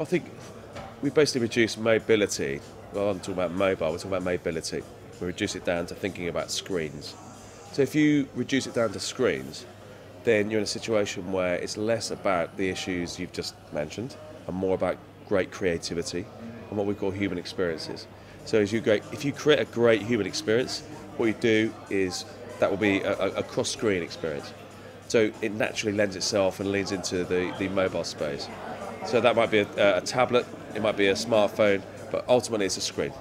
I think we basically reduce mobility. Well, I'm talking about mobile, we're talking about mobility. We reduce it down to thinking about screens. So if you reduce it down to screens, then you're in a situation where it's less about the issues you've just mentioned and more about great creativity and what we call human experiences. So if you create a great human experience, what you do is that will be a cross-screen experience. So it naturally lends itself and leans into the mobile space. So that might be a tablet, it might be a smartphone, but ultimately it's a screen.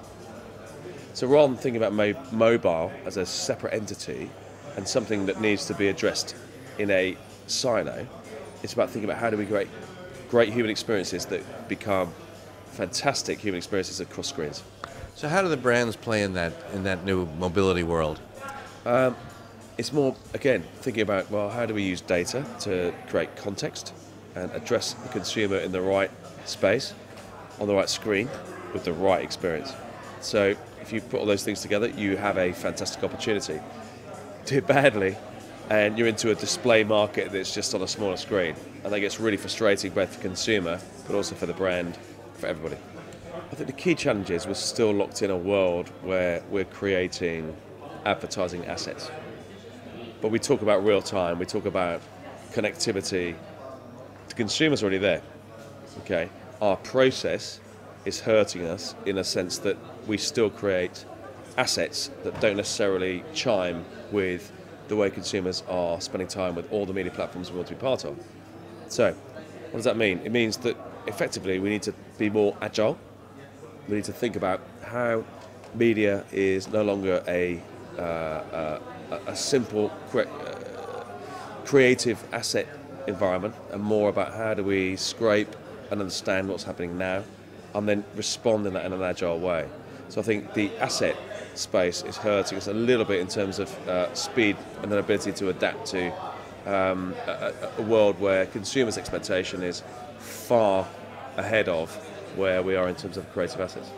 So rather than thinking about mobile as a separate entity and something that needs to be addressed in a silo, it's about thinking about how do we create great human experiences that become fantastic human experiences across screens. So how do the brands play in that new mobility world? It's more, again, thinking about, well, how do we use data to create context and address the consumer in the right space, on the right screen, with the right experience. So if you put all those things together, you have a fantastic opportunity. Do it badly, and you're into a display market that's just on a smaller screen. And that gets really frustrating both for consumer, but also for the brand, for everybody. I think the key challenge is we're still locked in a world where we're creating advertising assets. But we talk about real time, we talk about connectivity. The consumer's already there, okay? Our process is hurting us in a sense that we still create assets that don't necessarily chime with the way consumers are spending time with all the media platforms we want to be part of. So, what does that mean? It means that effectively we need to be more agile. We need to think about how media is no longer a simple creative asset environment, and more about how do we scrape and understand what's happening now and then respond in an agile way. So I think the asset space is hurting us a little bit in terms of speed and an ability to adapt to a world where consumers' expectation is far ahead of where we are in terms of creative assets.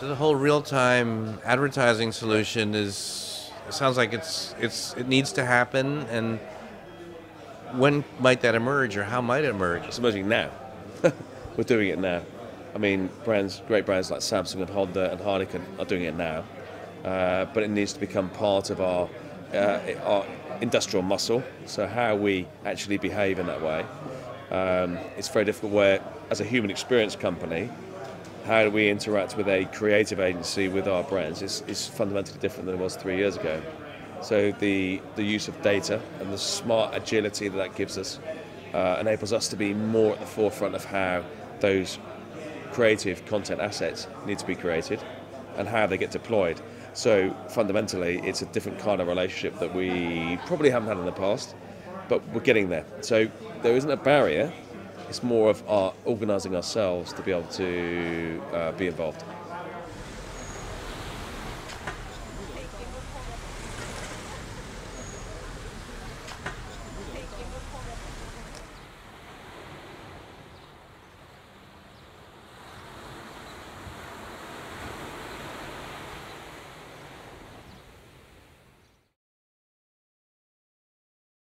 So the whole real-time advertising solution sounds like it needs to happen, and when might that emerge, or how might it emerge? It's emerging now. We're doing it now. I mean, great brands like Samsung and Honda and Heineken are doing it now, but it needs to become part of our industrial muscle. So how we actually behave in that way, it's very difficult. Where, as a human experience company, how do we interact with a creative agency with our brands is fundamentally different than it was 3 years ago. So the use of data and the smart agility that gives us enables us to be more at the forefront of how those creative content assets need to be created and how they get deployed. So fundamentally, it's a different kind of relationship that we probably haven't had in the past, but we're getting there. So there isn't a barrier. It's more of our organising ourselves to be able to be involved.